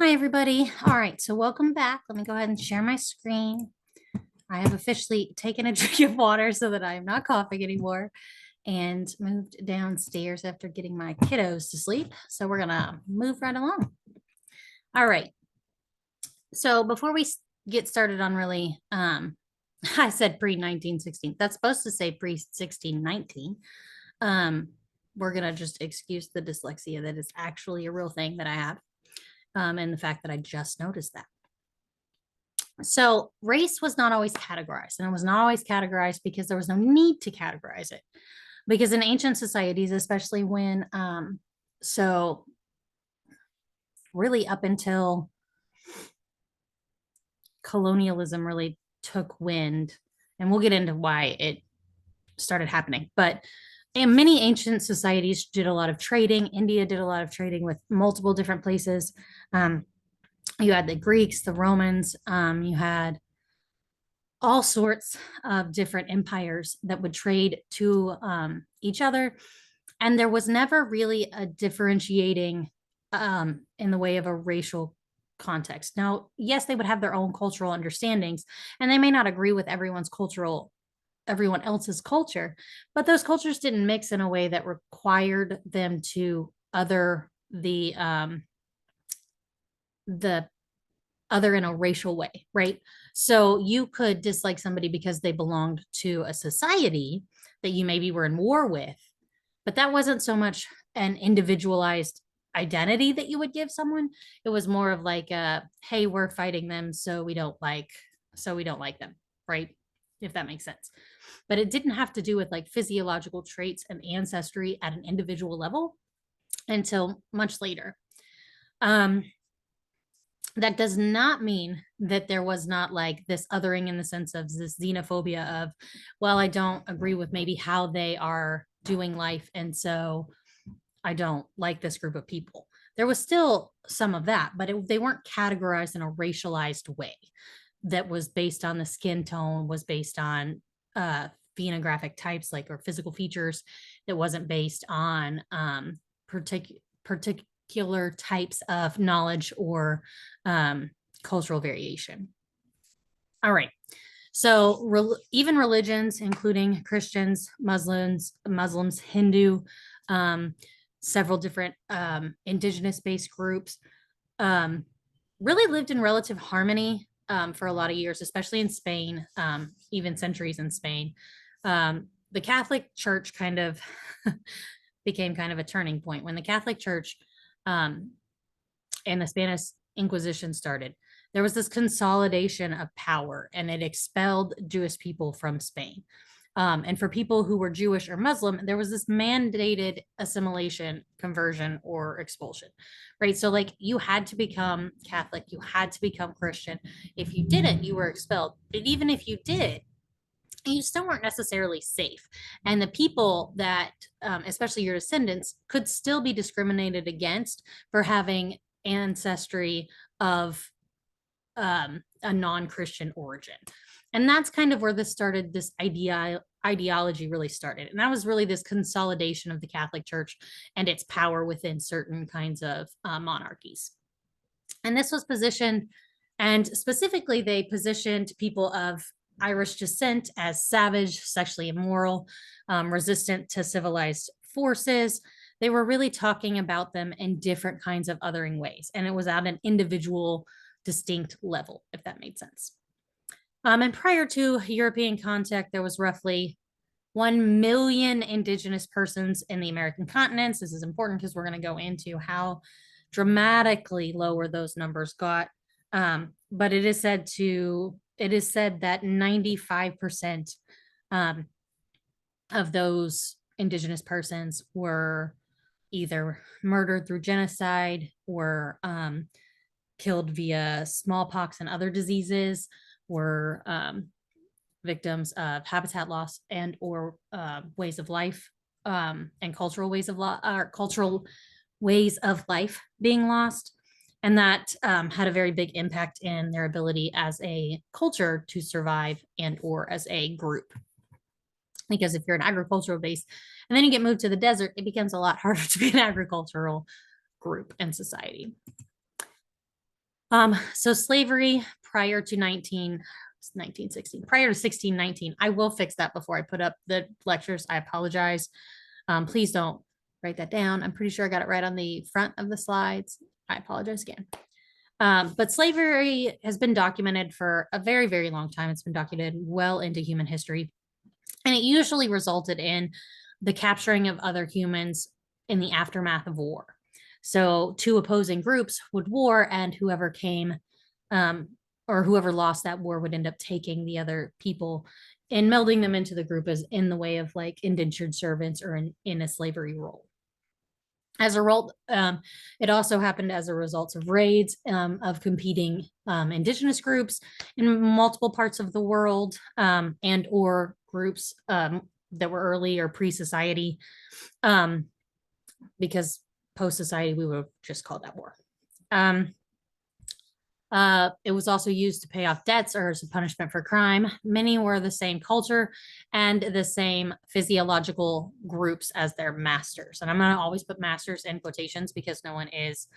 Hi, everybody. All right, so welcome back. Let me go ahead and share my screen. I have officially taken a drink of water so that I am not coughing anymore and moved downstairs after getting my kiddos to sleep. So we're going to move right along. All right. So before we get started on really, I said pre-1916. That's supposed to say pre-1619. We're going to just excuse the dyslexia that is actually a real thing that I have. And the fact that I just noticed that. So race was not always categorized, and it was not always categorized because there was no need to categorize it. Because in ancient societies, especially when, so really up until colonialism really took wind, and we'll get into why it started happening. But in many ancient societies did a lot of trading. India did a lot of trading with multiple different places. You had the Greeks, the Romans, you had all sorts of different empires that would trade to each other. And there was never really a differentiating in the way of a racial context. Now, yes, they would have their own cultural understandings, and they may not agree with everyone else's culture, but those cultures didn't mix in a way that required them to other the other in a racial way, right? So you could dislike somebody because they belonged to a society that you maybe were in war with, but that wasn't so much an individualized identity that you would give someone. It was more of like hey, we're fighting them, so we don't like them, right? If that makes sense. But it didn't have to do with like physiological traits and ancestry at an individual level until much later. That does not mean that there was not like this othering in the sense of this xenophobia of, well, I don't agree with maybe how they are doing life, and so I don't like this group of people. There was still some of that, but they weren't categorized in a racialized way that was based on the skin tone, was based on phenotypic types, like, or physical features, that wasn't based on particular types of knowledge or cultural variation. All right. So even religions, including Christians, Muslims, Hindu, several different indigenous-based groups, really lived in relative harmony for a lot of years, especially in Spain, even centuries in Spain. The Catholic Church kind of became kind of a turning point when the Catholic Church and the Spanish Inquisition started. There was this consolidation of power, and it expelled Jewish people from Spain. And for people who were Jewish or Muslim, there was this mandated assimilation, conversion, or expulsion, right? So, like, you had to become Catholic, you had to become Christian. If you didn't, you were expelled. But even if you did, you still weren't necessarily safe. And the people that, especially your descendants, could still be discriminated against for having ancestry of a non-Christian origin. And that's kind of where this started, this ideology really started. And that was really this consolidation of the Catholic Church and its power within certain kinds of monarchies. And this was positioned, and specifically, they positioned people of Irish descent as savage, sexually immoral, resistant to civilized forces. They were really talking about them in different kinds of othering ways. And it was at an individual, distinct level, if that made sense. And prior to European contact, there was roughly 1 million indigenous persons in the American continents. This is important because we're going to go into how dramatically lower those numbers got. But it is said that 95% of those indigenous persons were either murdered through genocide or killed via smallpox and other diseases, were victims of habitat loss and or ways of life and cultural ways of life being lost. And that had a very big impact in their ability as a culture to survive and or as a group. Because if you're an agricultural base and then you get moved to the desert, it becomes a lot harder to be an agricultural group and society. So slavery prior to 1916, prior to 1619. I will fix that before I put up the lectures. I apologize. Please don't write that down. I'm pretty sure I got it right on the front of the slides. I apologize again. But slavery has been documented for a very, very long time. It's been documented well into human history. And it usually resulted in the capturing of other humans in the aftermath of war. So two opposing groups would war, and whoever came or whoever lost that war would end up taking the other people and melding them into the group as in the way of like indentured servants or in a slavery role. As a result, it also happened as a result of raids of competing indigenous groups in multiple parts of the world and or groups that were early or pre-society, because post-society we would just call that war. It was also used to pay off debts or as a punishment for crime. Many were the same culture and the same physiological groups as their masters. And I'm going to always put masters in quotations because no one is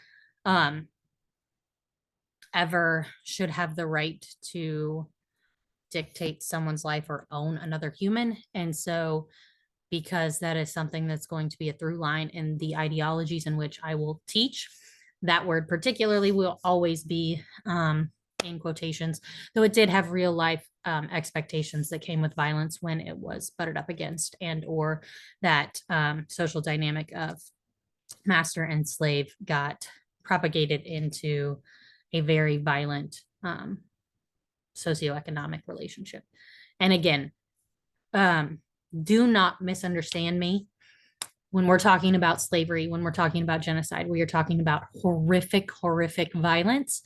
ever should have the right to dictate someone's life or own another human. And so because that is something that's going to be a through line in the ideologies in which I will teach, that word particularly will always be in quotations, though it did have real life expectations that came with violence when it was butted up against, and or that social dynamic of master and slave got propagated into a very violent socioeconomic relationship. And again, do not misunderstand me. When we're talking about slavery, when we're talking about genocide, we are talking about horrific, horrific violence.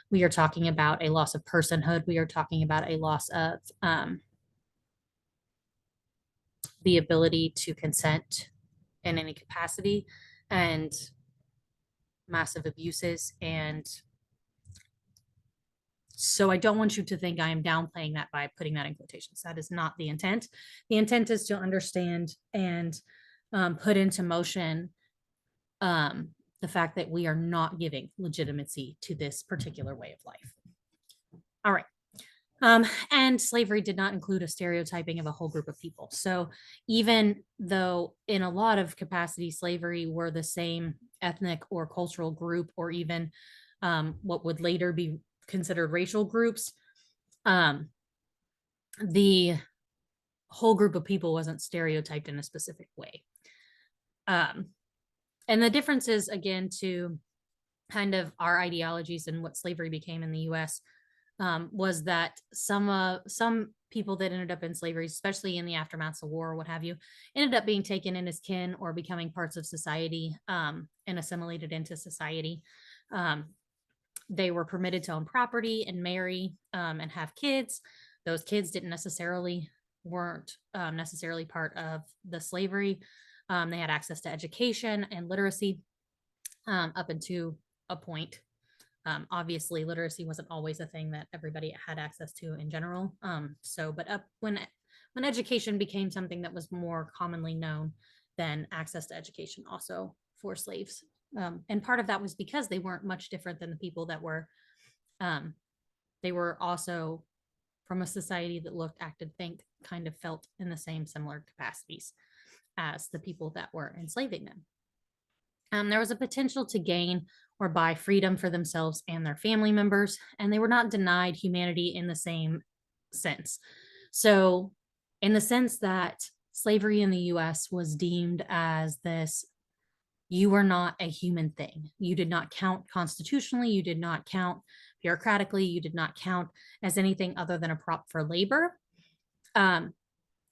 We are talking about a loss of personhood. We are talking about a loss of the ability to consent in any capacity, and massive abuses. And so I don't want you to think I am downplaying that by putting that in quotations. That is not the intent. The intent is to understand and put into motion the fact that we are not giving legitimacy to this particular way of life. All right. And slavery did not include a stereotyping of a whole group of people. So even though in a lot of capacity, slavery were the same ethnic or cultural group, or even what would later be considered racial groups, the whole group of people wasn't stereotyped in a specific way. And the difference is, again, to kind of our ideologies and what slavery became in the US, was that some people that ended up in slavery, especially in the aftermath of war or what have you, ended up being taken in as kin or becoming parts of society and assimilated into society. They were permitted to own property and marry and have kids. Those kids weren't necessarily part of the slavery. They had access to education and literacy up until a point. Obviously, literacy wasn't always a thing that everybody had access to in general. But when education became something that was more commonly known, then access to education also for slaves. And part of that was because they weren't much different than the people that were. They were also from a society that looked, acted, think, kind of felt in the same similar capacities as the people that were enslaving them. There was a potential to gain or buy freedom for themselves and their family members, and they were not denied humanity in the same sense. So, in the sense that slavery in the US was deemed as this, you were not a human thing. You did not count constitutionally, you did not count bureaucratically, you did not count as anything other than a prop for labor.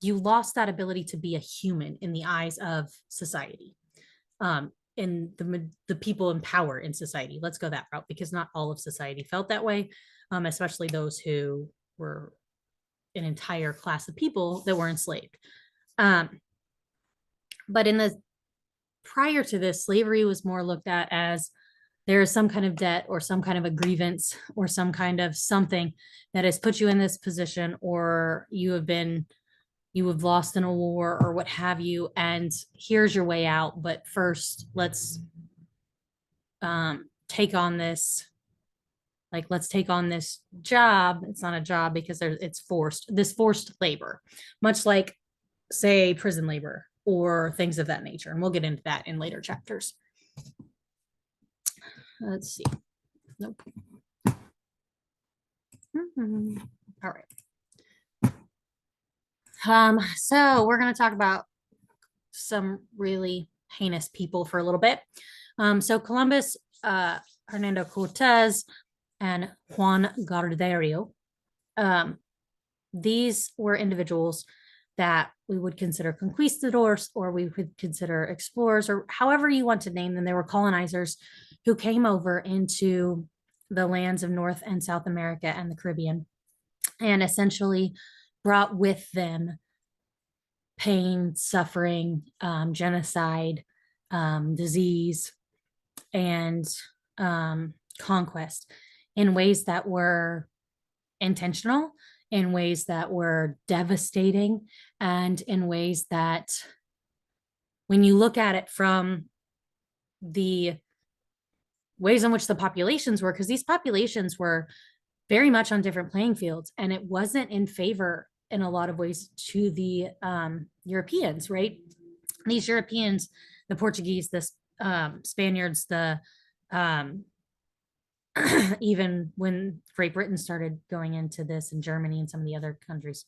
You lost that ability to be a human in the eyes of society. And the people in power in society. Let's go that route, because not all of society felt that way, especially those who were an entire class of people that were enslaved. But prior to this, slavery was more looked at as there is some kind of debt or some kind of a grievance or some kind of something that has put you in this position, or you have lost in a war or what have you, and here's your way out. But first, let's take on this like, let's take on this job. It's not a job because it's forced labor, much like, say, prison labor or things of that nature. And we'll get into that in later chapters. Let's see. Nope. All right. So we're going to talk about some really heinous people for a little bit. So Columbus, Hernando Cortez, and Juan Garderio. These were individuals that we would consider conquistadors, or we would consider explorers, or however you want to name them. They were colonizers who came over into the lands of North and South America and the Caribbean, and essentially brought with them pain, suffering, genocide, disease, and conquest in ways that were intentional, in ways that were devastating, and in ways that, when you look at it from the ways in which the populations were, because these populations were very much on different playing fields, and it wasn't in favor in a lot of ways to the Europeans, right? These Europeans, the Portuguese, the Spaniards, the even when Great Britain started going into this, and Germany and some of the other countries,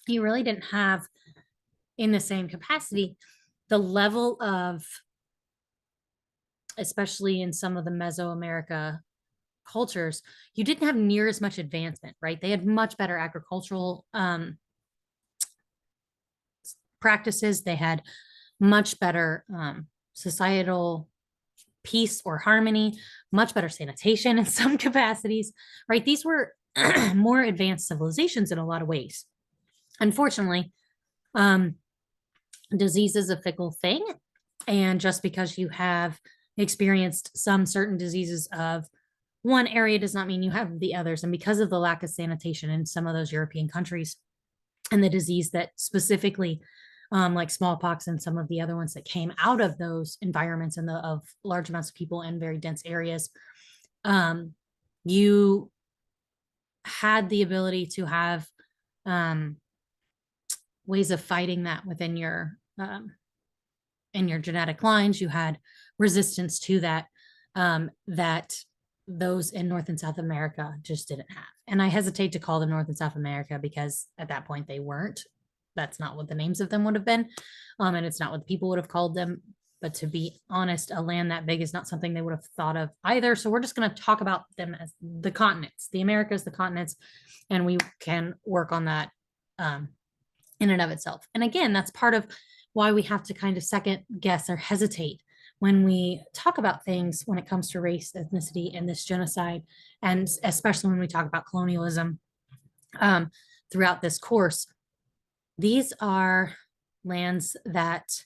you really didn't have, in the same capacity, the level of, especially in some of the Mesoamerica cultures, you didn't have near as much advancement, right? They had much better agricultural practices. They had much better societal peace or harmony, much better sanitation in some capacities, right? These were more advanced civilizations in a lot of ways. Unfortunately, disease is a fickle thing. And just because you have experienced some certain diseases of one area does not mean you have the others. And because of the lack of sanitation in some of those European countries, and the disease that specifically, like smallpox and some of the other ones that came out of those environments and of large amounts of people in very dense areas, you had the ability to have ways of fighting that within your in your genetic lines. You had resistance to that, that those in North and South America just didn't have. And I hesitate to call them North and South America because at that point they weren't. That's not what the names of them would have been. And it's not what people would have called them. But to be honest, a land that big is not something they would have thought of either. So we're just going to talk about them as the continents, the Americas, the continents, and we can work on that in and of itself. And again, that's part of why we have to kind of second guess or hesitate when we talk about things when it comes to race, ethnicity, and this genocide, and especially when we talk about colonialism throughout this course. These are lands that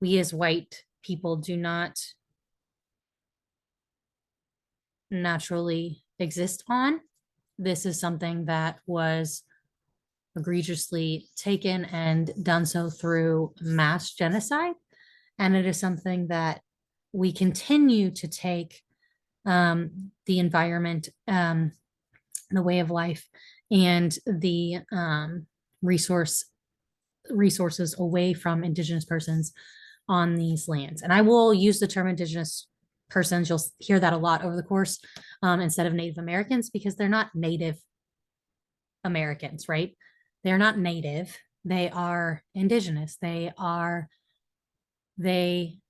we as white people do not naturally exist on. This is something that was egregiously taken and done so through mass genocide. And it is something that we continue to take the environment, the way of life, and the resources away from Indigenous persons on these lands. And I will use the term Indigenous persons. You'll hear that a lot over the course, instead of Native Americans, because they're not Native Americans, right? They're not Native. They are Indigenous. They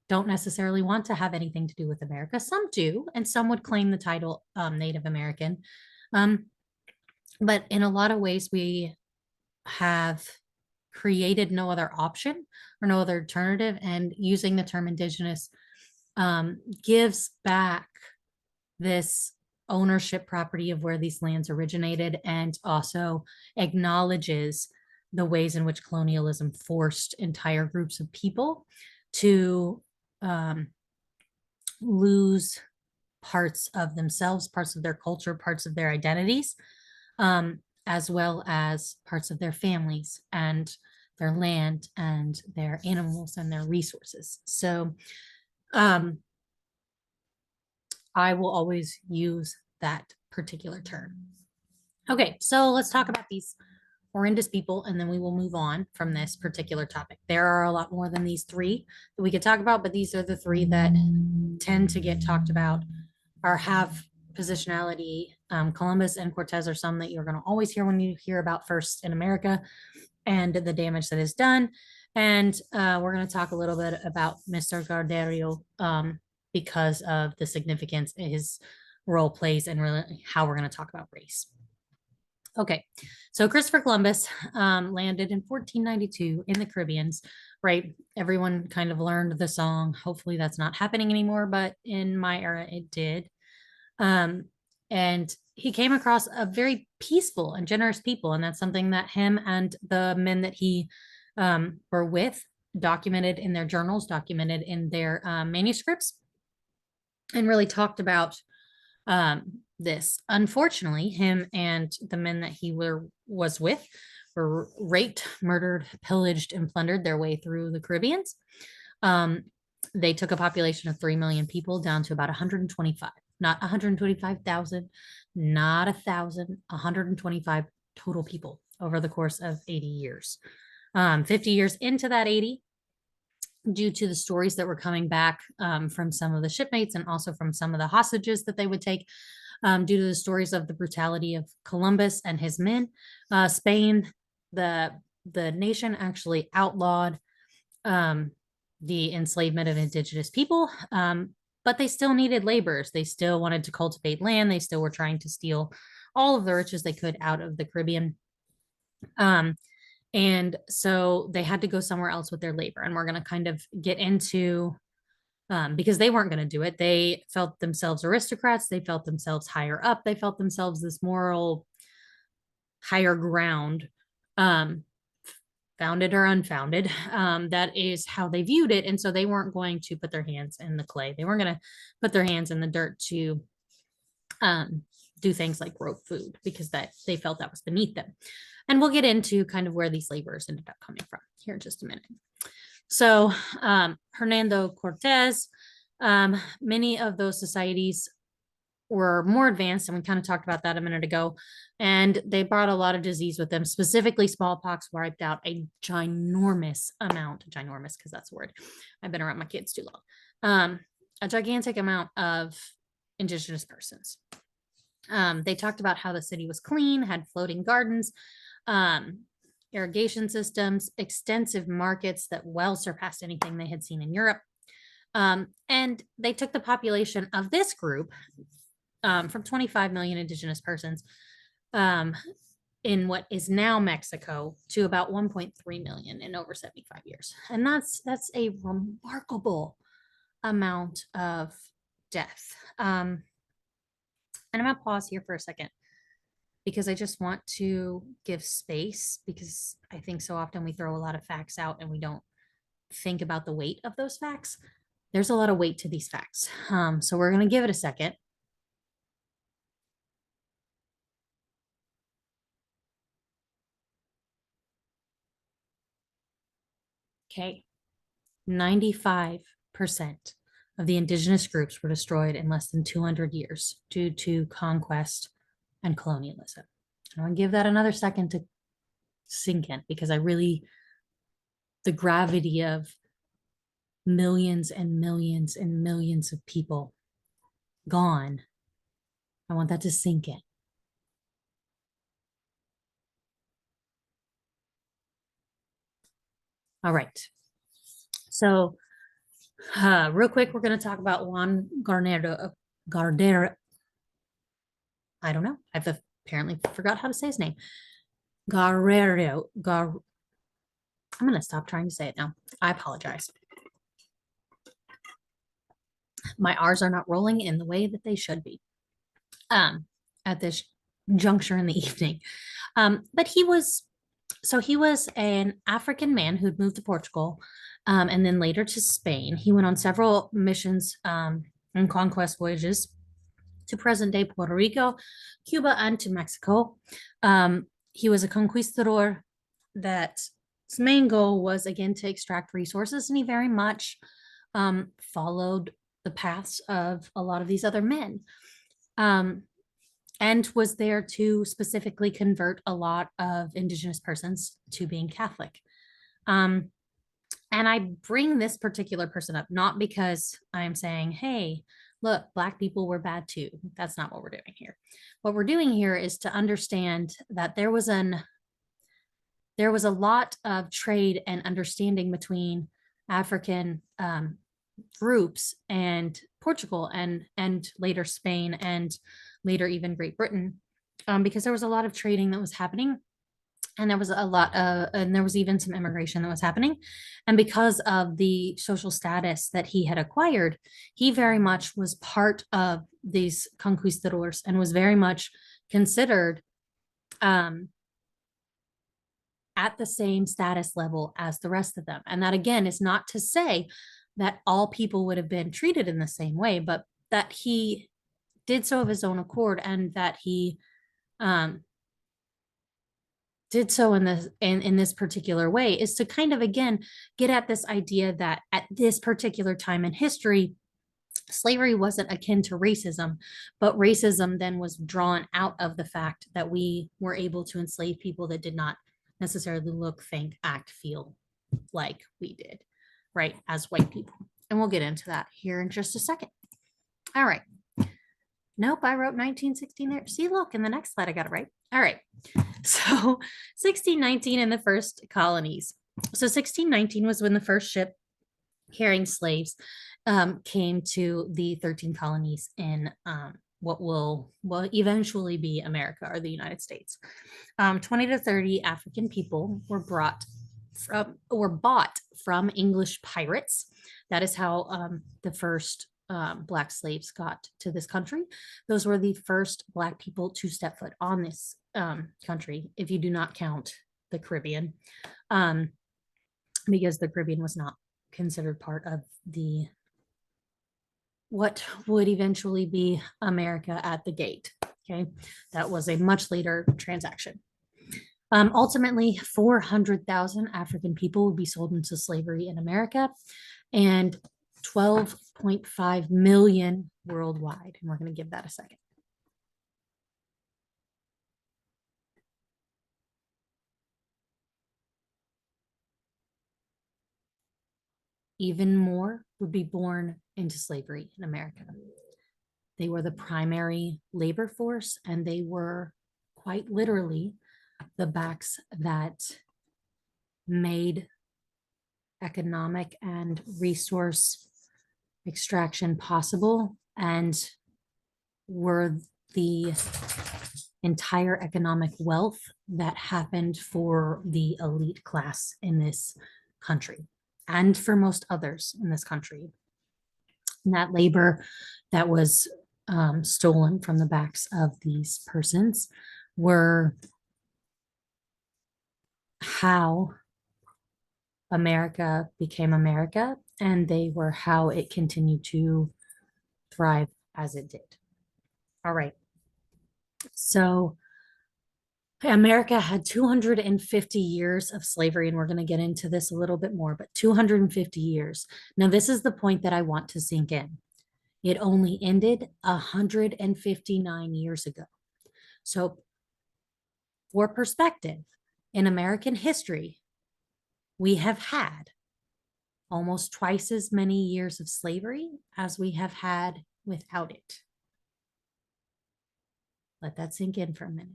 don't necessarily want to have anything to do with America. Some do, and some would claim the title Native American. But in a lot of ways, we have created no other option or no other alternative. And using the term Indigenous gives back this ownership property of where these lands originated, and also acknowledges the ways in which colonialism forced entire groups of people to lose parts of themselves, parts of their culture, parts of their identities, as well as parts of their families and their land and their animals and their resources. So I will always use that particular term. Okay, so let's talk about these horrendous people, and then we will move on from this particular topic. There are a lot more than these three that we could talk about, but these are the three that tend to get talked about or have positionality. Columbus and Cortez are some that you're going to always hear when you hear about first in America and the damage that is done. And we're going to talk a little bit about Mr. Garderio because of the significance his role plays and really how we're going to talk about race. Okay, so Christopher Columbus landed in 1492 in the Caribbeans, right? Everyone kind of learned the song. Hopefully that's not happening anymore, but in my era it did. And he came across a very peaceful and generous people, and that's something that him and the men that he were with documented in their journals, documented in their manuscripts, and really talked about this. Unfortunately, him and the men that he was with were raped, murdered, pillaged, and plundered their way through the Caribbeans. They took a population of 3 million people down to about 125, not 125,000, not 1,000, 125 total people over the course of 80 years. 50 years into that 80, due to the stories that were coming back from some of the shipmates and also from some of the hostages that they would take, due to the stories of the brutality of Columbus and his men. Spain, the nation actually outlawed the enslavement of indigenous people, but they still needed laborers. They still wanted to cultivate land. They still were trying to steal all of the riches they could out of the Caribbean. And so they had to go somewhere else with their labor. And we're going to kind of get into, because they weren't going to do it. They felt themselves aristocrats. They felt themselves higher up. They felt themselves this moral higher ground, founded or unfounded. That is how they viewed it. And so they weren't going to put their hands in the clay. They weren't going to put their hands in the dirt to do things like grow food, because that they felt that was beneath them. And we'll get into kind of where these laborers ended up coming from here in just a minute. So Hernando Cortez, many of those societies were more advanced, and we kind of talked about that a minute ago, and they brought a lot of disease with them. Specifically, smallpox wiped out a ginormous because that's a word. I've been around my kids too long. A gigantic amount of indigenous persons. They talked about how the city was clean, had floating gardens, irrigation systems, extensive markets that well surpassed anything they had seen in Europe. And they took the population of this group from 25 million indigenous persons in what is now Mexico to about 1.3 million in over 75 years. And that's a remarkable amount of death. And I'm going to pause here for a second, because I just want to give space, because I think so often we throw a lot of facts out and we don't think about the weight of those facts. There's a lot of weight to these facts. So we're going to give it a second. Okay. 95% of the indigenous groups were destroyed in less than 200 years due to conquest and colonialism. I want to give that another second to sink in, because the gravity of millions and millions and millions of people gone, I want that to sink in. All right. So real quick, we're going to talk about Juan Gardero. I don't know. I've apparently forgot how to say his name. Guerrero. I'm going to stop trying to say it now. I apologize. My R's are not rolling in the way that they should be at this juncture in the evening. But he was an African man who'd moved to Portugal and then later to Spain. He went on several missions and conquest voyages to present-day Puerto Rico, Cuba, and to Mexico. He was a conquistador that's main goal was, again, to extract resources, and he very much followed the paths of a lot of these other men. and was there to specifically convert a lot of Indigenous persons to being Catholic. Um, and I bring this particular person up not because I'm saying, hey, look, Black people were bad too. That's not what we're doing here. What we're doing here is to understand that there was a lot of trade and understanding between African groups and Portugal and later Spain and later even Great Britain, because there was a lot of trading that was happening, and there was and there was even some immigration that was happening, and because of the social status that he had acquired, he very much was part of these conquistadors and was very much considered um, at the same status level as the rest of them. And that, again, is not to say that all people would have been treated in the same way, but that he did so of his own accord, and that he um, did so in this particular way is to kind of, again, get at this idea that at this particular time in history, slavery wasn't akin to racism, but racism then was drawn out of the fact that we were able to enslave people that did not necessarily look, think, act, feel like we did, right, as white people. And we'll get into that here in just a second. All right. Nope, I wrote 1916 there. See, look, in the next slide, I got it right. All right. So 1619 in the first colonies. So 1619 was when the first ship carrying slaves came to the 13 colonies in what will eventually be America, or the United States. 20 to 30 African people were bought from English pirates. That is how the first Black slaves got to this country. Those were the first Black people to step foot on this country, if you do not count the Caribbean, because the Caribbean was not considered part of what would eventually be America at the gate. Okay, that was a much later transaction. Ultimately, 400,000 African people would be sold into slavery in America, and 12.5 million worldwide. And we're going to give that a second. Even more would be born into slavery in America. They were the primary labor force, and they were quite literally the backs that made economic and resource extraction possible, and were the entire economic wealth that happened for the elite class in this country and for most others in this country. And that labor that was stolen from the backs of these persons were how America became America, and they were how it continued to thrive as it did. All right. So America had 250 years of slavery, and we're going to get into this a little bit more, but 250 years. Now, this is the point that I want to sink in. It only ended 159 years ago. So, for perspective, in American history, we have had almost twice as many years of slavery as we have had without it. Let that sink in for a minute.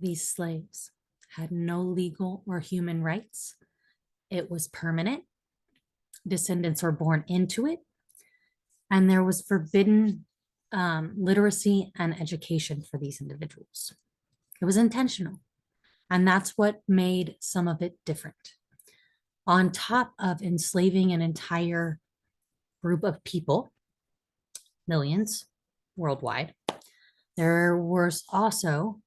These slaves had no legal or human rights. It was permanent. Descendants were born into it. And there was forbidden literacy and education for these individuals. It was intentional. And that's what made some of it different. On top of enslaving an entire group of people, millions worldwide, there was also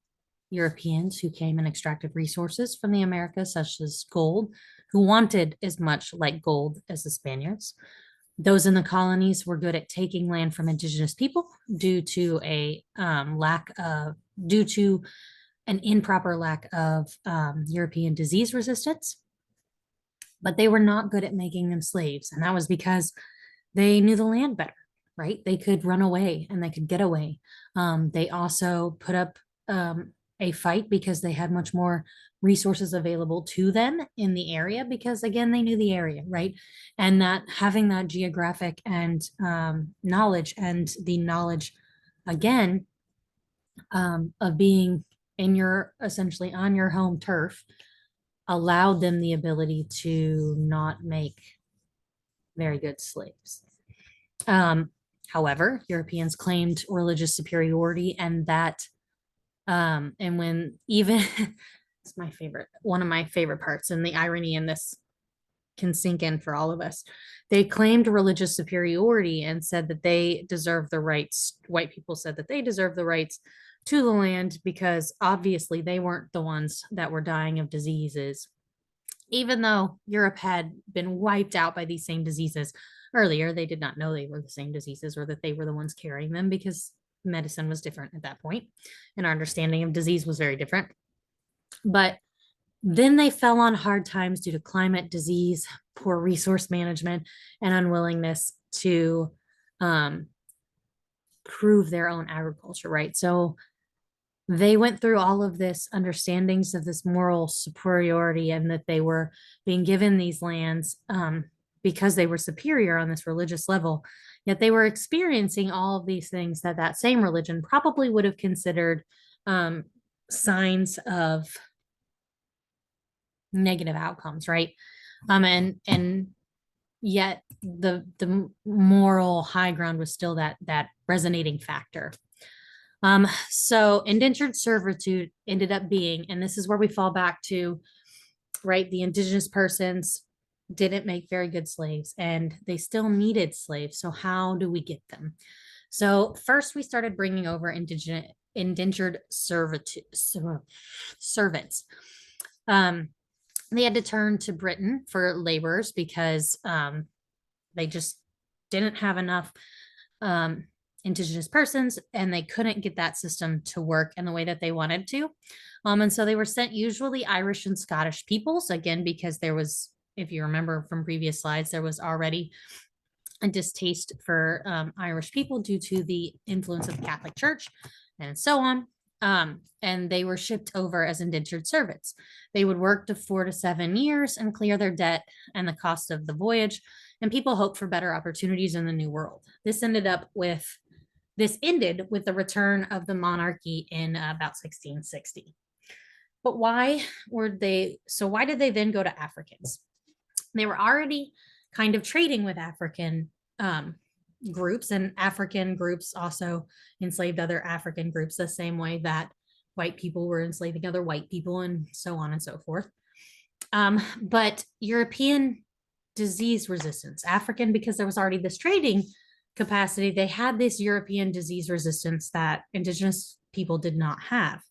Europeans who came and extracted resources from the Americas, such as gold, who wanted as much like gold as the Spaniards. Those in the colonies were good at taking land from indigenous people due to an improper lack of European disease resistance. but they were not good at making them slaves. And that was because they knew the land better, right? They could run away and they could get away. They also put up a fight because they had much more resources available to them in the area because, again, they knew the area, right? And that having that geographic and knowledge and the knowledge, again, of being in your essentially on your home turf allowed them the ability to not make very good slaves. Um, However, Europeans claimed religious superiority, and that, and when even it's my favorite, one of my favorite parts, and the irony in this can sink in for all of us. They claimed religious superiority and said that they deserve the rights. White people said that they deserve the rights to the land because obviously they weren't the ones that were dying of diseases, even though Europe had been wiped out by these same diseases earlier. They did not know they were the same diseases or that they were the ones carrying them because medicine was different at that point and our understanding of disease was very different. But then they fell on hard times due to climate, disease, poor resource management, and unwillingness to um, prove their own agriculture, right? So they went through all of this understandings of this moral superiority and that they were being given these lands because they were superior on this religious level. Yet they were experiencing all of these things that that same religion probably would have considered signs of negative outcomes, right? And yet the moral high ground was still that resonating factor. So indentured servitude ended up being, and this is where we fall back to, right? The indigenous persons didn't make very good slaves and they still needed slaves. So how do we get them? So first we started bringing over indentured servitude servants. They had to turn to Britain for laborers because they just didn't have enough indigenous persons and they couldn't get that system to work in the way that they wanted to. And so they were sent usually Irish and Scottish peoples, again, because there was, if you remember from previous slides, there was already a distaste for Irish people due to the influence of the Catholic Church and so on. And they were shipped over as indentured servants. They would work to 4 to 7 years and clear their debt and the cost of the voyage. And people hoped for better opportunities in the New World. This ended with the return of the monarchy in about 1660. But why did they then go to Africans? They were already kind of trading with African groups, and African groups also enslaved other African groups the same way that white people were enslaving other white people and so on and so forth. But European disease resistance, African, because there was already this trading capacity, they had this European disease resistance that indigenous people did not have.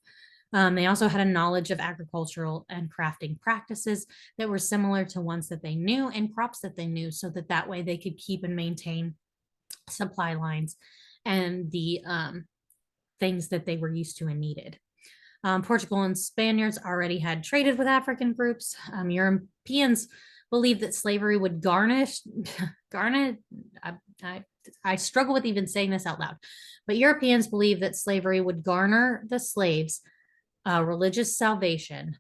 They also had a knowledge of agricultural and crafting practices that were similar to ones that they knew and crops that they knew, so that way they could keep and maintain supply lines and the things that they were used to and needed. Portugal and Spaniards already had traded with African groups. Europeans believed that slavery would garnish. I struggle with even saying this out loud, but Europeans believed that slavery would garner the slaves religious salvation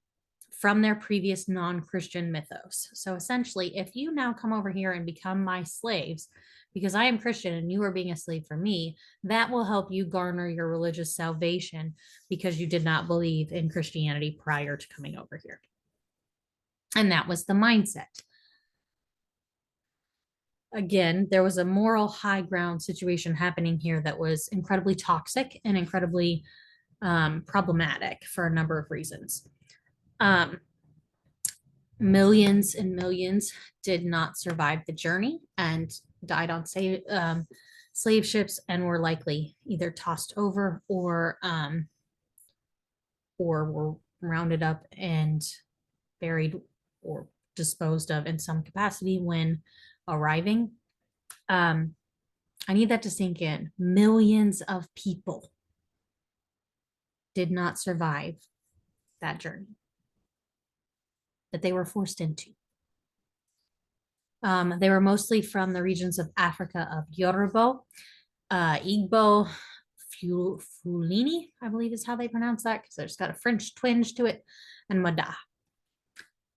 from their previous non-Christian mythos. So essentially, if you now come over here and become my slaves, because I am Christian and you are being a slave for me, that will help you garner your religious salvation because you did not believe in Christianity prior to coming over here. And that was the mindset. Again, there was a moral high ground situation happening here that was incredibly toxic and incredibly problematic for a number of reasons. Millions and millions did not survive the journey and died on slave ships and were likely either tossed over or were rounded up and buried or disposed of in some capacity when arriving. I need that to sink in. Millions of people did not survive that journey that they were forced into. They were mostly from the regions of Africa of Yoruba, Igbo, Fulini, I believe is how they pronounce that, because there's got a French twinge to it, and Mada.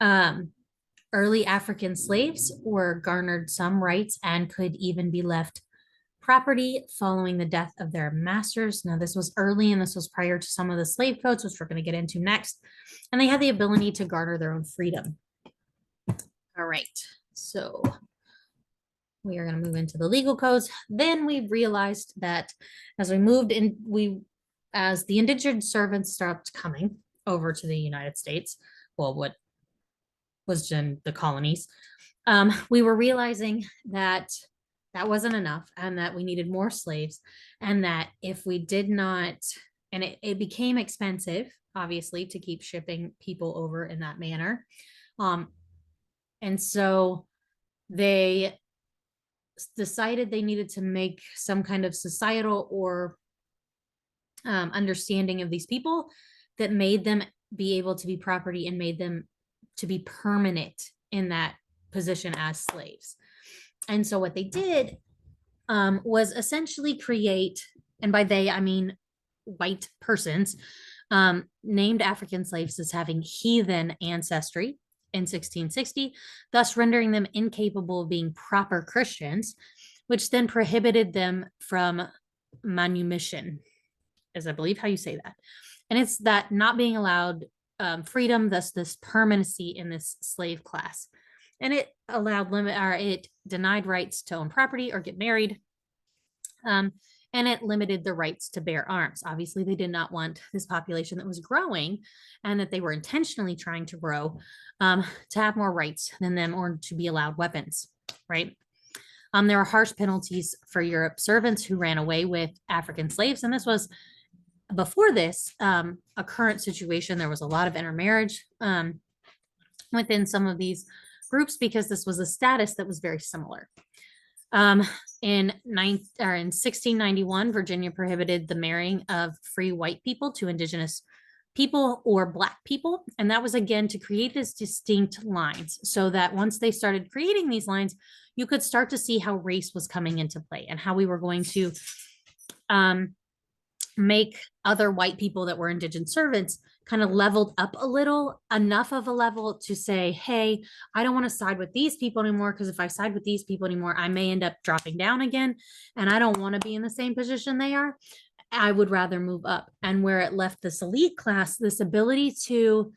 Um, Early African slaves were garnered some rights and could even be left property following the death of their masters. Now, this was early and this was prior to some of the slave codes, which we're going to get into next. And they had the ability to garner their own freedom. All right, so we are going to move into the legal codes. Then we realized that as we moved in, as the indentured servants stopped coming over to the United States, well, what was in the colonies, we were realizing that that wasn't enough and that we needed more slaves, and that if we did not, and it became expensive, obviously, to keep shipping people over in that manner. And so they decided they needed to make some kind of societal or understanding of these people that made them be able to be property and made them to be permanent in that position as slaves. And so what they did was essentially create, and by they, I mean white persons, named African slaves as having heathen ancestry in 1660, thus rendering them incapable of being proper Christians, which then prohibited them from manumission, is I believe how you say that. And it's that not being allowed freedom, thus this permanency in this slave class. And it it denied rights to own property or get married. And it limited the rights to bear arms. Obviously, they did not want this population that was growing and that they were intentionally trying to grow to have more rights than them or to be allowed weapons, right? There were harsh penalties for Europe servants who ran away with African slaves. And this was before this, a current situation. There was a lot of intermarriage within some of these groups because this was a status that was very similar. In 1691, Virginia prohibited the marrying of free white people to indigenous people or Black people. And that was, again, to create these distinct lines so that once they started creating these lines, you could start to see how race was coming into play and how we were going to make other white people that were indigent servants kind of leveled up a little, enough of a level to say, hey, I don't want to side with these people anymore, because if I side with these people anymore, I may end up dropping down again, and I don't want to be in the same position they are. I would rather move up. And where it left this elite class, this ability to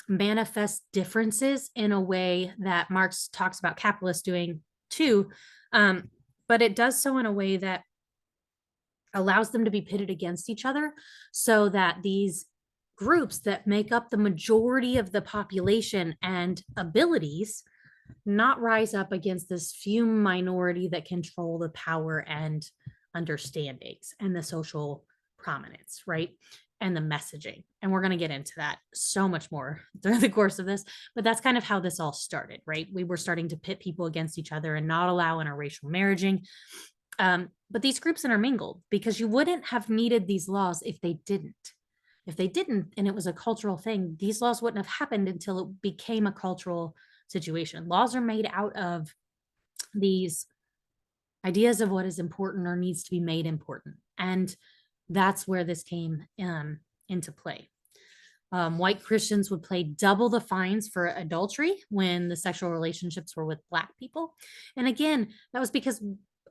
manifest differences in a way that Marx talks about capitalists doing too, but it does so in a way that allows them to be pitted against each other, so that these groups that make up the majority of the population and abilities not rise up against this few minority that control the power and understandings and the social prominence, right? And the messaging. And we're going to get into that so much more through the course of this, but that's kind of how this all started, right? We were starting to pit people against each other and not allow interracial marriaging. But these groups intermingled because you wouldn't have needed these laws if they didn't. If they didn't, and it was a cultural thing, these laws wouldn't have happened until it became a cultural situation. Laws are made out of these ideas of what is important or needs to be made important. And that's where this came into play. White Christians would pay double the fines for adultery when the sexual relationships were with Black people. And again, that was because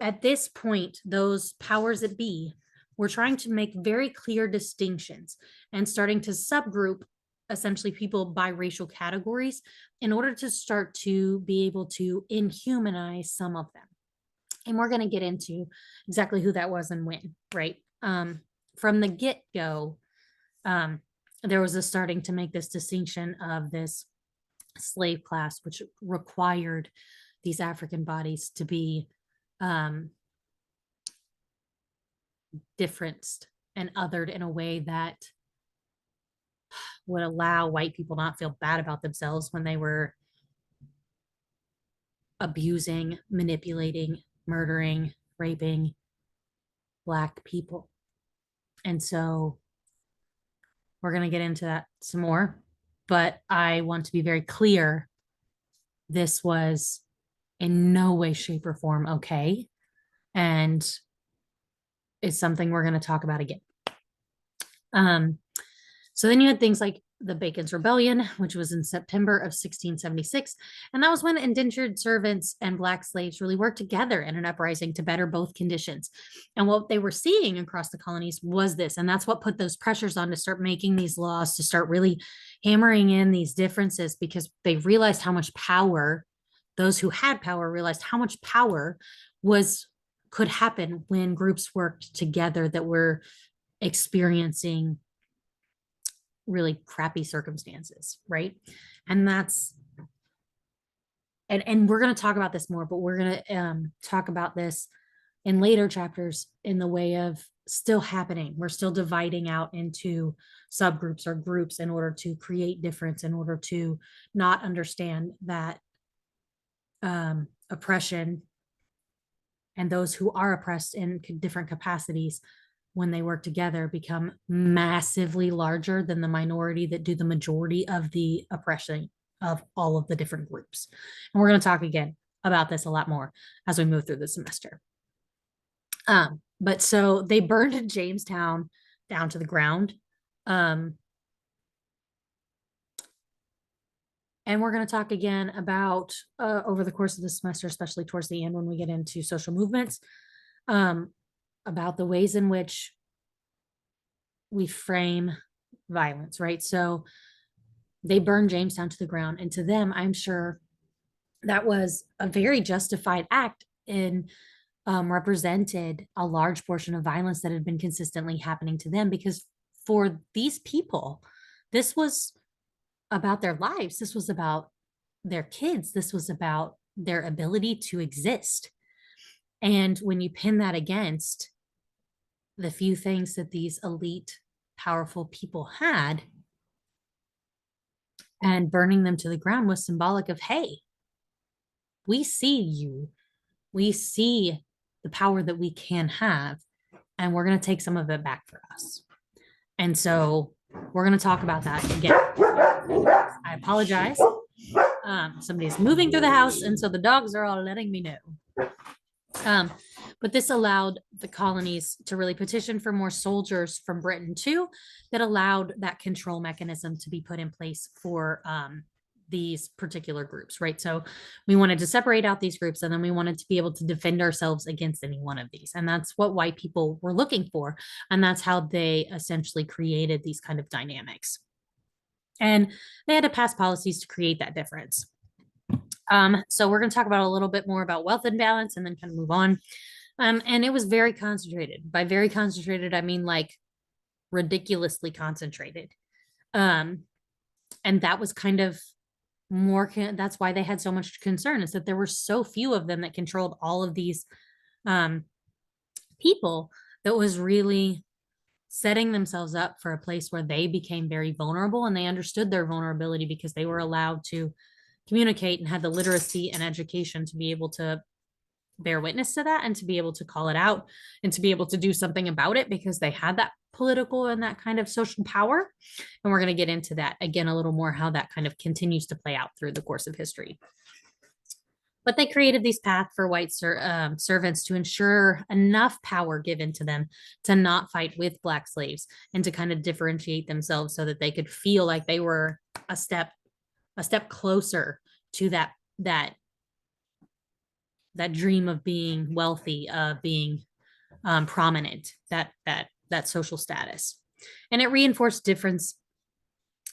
at this point, those powers that be were trying to make very clear distinctions and starting to subgroup essentially people by racial categories in order to start to be able to inhumanize some of them. And we're going to get into exactly who that was and when, right? From the get-go, there was a starting to make this distinction of this slave class, which required these African bodies to be differenced and othered in a way that would allow white people not feel bad about themselves when they were abusing, manipulating, murdering, raping Black people. And so we're going to get into that some more, but I want to be very clear. This was in no way, shape, or form okay. And it's something we're going to talk about again. Um, so then you had things like the Bacon's Rebellion, which was in September of 1676. And that was when indentured servants and black slaves really worked together in an uprising to better both conditions. And what they were seeing across the colonies was this. And that's what put those pressures on to start making these laws, to start really hammering in these differences, because they realized how much power, those who had power realized how much power could happen when groups worked together that were experiencing really crappy circumstances, right? And that's and we're going to talk about this more, but we're going to talk about this in later chapters in the way of still happening. We're still dividing out into subgroups or groups in order to create difference, in order to not understand that oppression and those who are oppressed in different capacities, when they work together, become massively larger than the minority that do the majority of the oppression of all of the different groups. And we're going to talk again about this a lot more as we move through the semester. But so they burned Jamestown down to the ground. And we're going to talk again about over the course of the semester, especially towards the end when we get into social movements, about the ways in which we frame violence, right? So they burned Jamestown to the ground. And to them, I'm sure that was a very justified act and represented a large portion of violence that had been consistently happening to them. Because for these people, this was about their lives. This was about their kids. This was about their ability to exist. And when you pin that against the few things that these elite, powerful people had, and burning them to the ground was symbolic of, hey, we see you, we see the power that we can have, and we're going to take some of it back for us. And so we're going to talk about that again. I apologize. Somebody's moving through the house, and so the dogs are all letting me know. But this allowed the colonies to really petition for more soldiers from Britain too, that allowed that control mechanism to be put in place for these particular groups, right? So we wanted to separate out these groups, and then we wanted to be able to defend ourselves against any one of these. And that's what white people were looking for. And that's how they essentially created these kind of dynamics. And they had to pass policies to create that difference. So we're going to talk about a little bit more about wealth imbalance and then kind of move on. And it was very concentrated. By very concentrated, I mean like ridiculously concentrated. And that was kind of more, that's why they had so much concern, is that there were so few of them that controlled all of these people, that was really setting themselves up for a place where they became very vulnerable, and they understood their vulnerability because they were allowed to communicate and had the literacy and education to be able to bear witness to that, and to be able to call it out, and to be able to do something about it, because they had that political and that kind of social power. And we're going to get into that again a little more, how that kind of continues to play out through the course of history. But they created these paths for white servants to ensure enough power given to them to not fight with black slaves, and to kind of differentiate themselves so that they could feel like they were a step closer to that dream of being wealthy, of being prominent, that social status. And it reinforced difference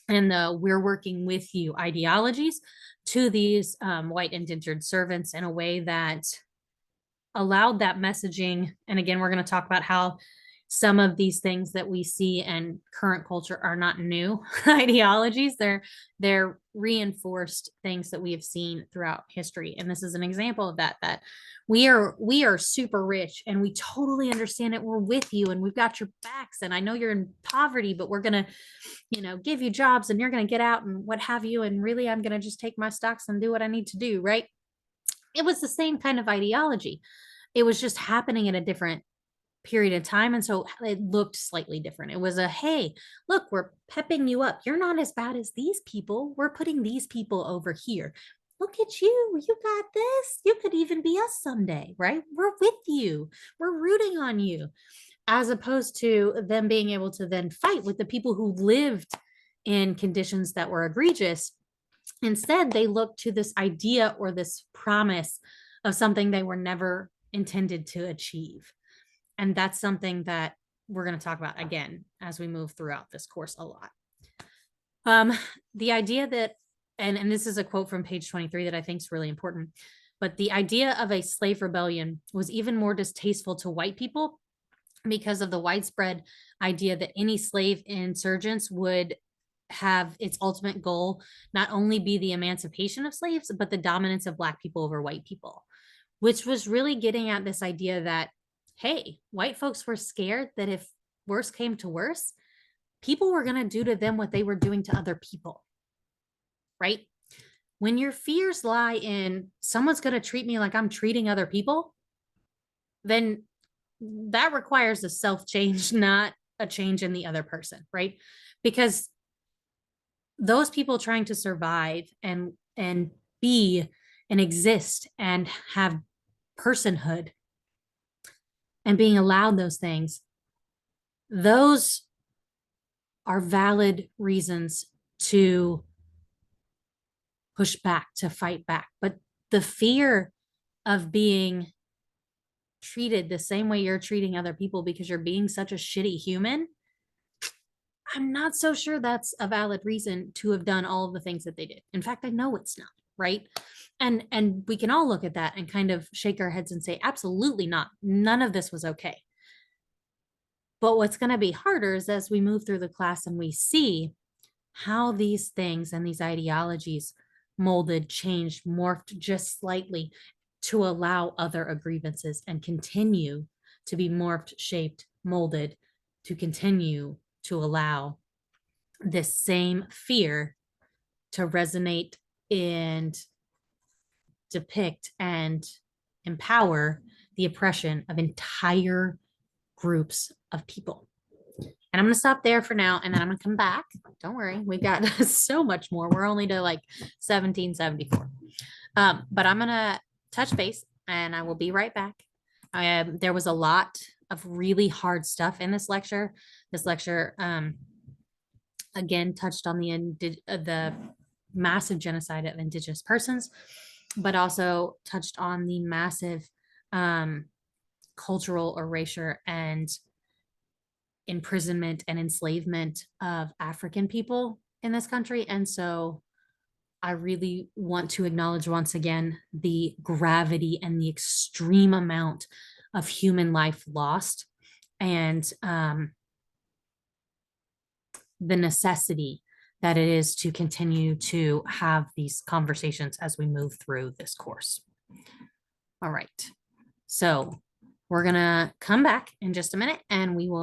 and the "we're working with you" ideologies to these white indentured servants in a way that allowed that messaging. And again, we're going to talk about how some of these things that we see in current culture are not new ideologies. They're reinforced things that we have seen throughout history. And this is an example of that we are super rich, and we totally understand it. We're with you, and we've got your backs, and I know you're in poverty, but we're going to give you jobs, and you're going to get out and what have you, and really I'm going to just take my stocks and do what I need to do, right? It was the same kind of ideology. It was just happening at a different period of time, and so it looked slightly different. It was a, hey, look, we're pepping you up, you're not as bad as these people, we're putting these people over here. look at you, you got this, you could even be us someday, right? We're with you, we're rooting on you, as opposed to them being able to then fight with the people who lived in conditions that were egregious. Instead, they look to this idea or this promise of something they were never intended to achieve. And that's something that we're going to talk about again as we move throughout this course a lot. Um, the idea that, and this is a quote from page 23 that I think is really important, but the idea of a slave rebellion was even more distasteful to white people because of the widespread idea that any slave insurgents would have its ultimate goal not only be the emancipation of slaves, but the dominance of Black people over white people, which was really getting at this idea that, hey, white folks were scared that if worse came to worse, people were going to do to them what they were doing to other people, right? When your fears lie in someone's going to treat me like I'm treating other people, then that requires a self change, not a change in the other person, right? Because those people trying to survive and be and exist and have personhood and being allowed those things, those are valid reasons to push back, to fight back. But the fear of being treated the same way you're treating other people because you're being such a shitty human, I'm not so sure that's a valid reason to have done all of the things that they did. In fact, I know it's not, right? And we can all look at that and kind of shake our heads and say, absolutely not. None of this was okay. But what's going to be harder is as we move through the class and we see how these things and these ideologies molded, changed, morphed just slightly to allow other grievances and continue to be morphed, shaped, molded to continue to allow this same fear to resonate and depict and empower the oppression of entire groups of people. And I'm going to stop there for now, and then I'm going to come back. Don't worry, we've got so much more. We're only to like 1774. But I'm going to touch base, and I will be right back. There was a lot of really hard stuff in this lecture. This lecture, again, touched on the massive genocide of Indigenous persons, but also touched on the massive cultural erasure and imprisonment and enslavement of African people in this country. And so I really want to acknowledge once again the gravity and the extreme amount of human life lost, and the necessity that it is to continue to have these conversations as we move through this course. All right. So we're going to come back in just a minute and we will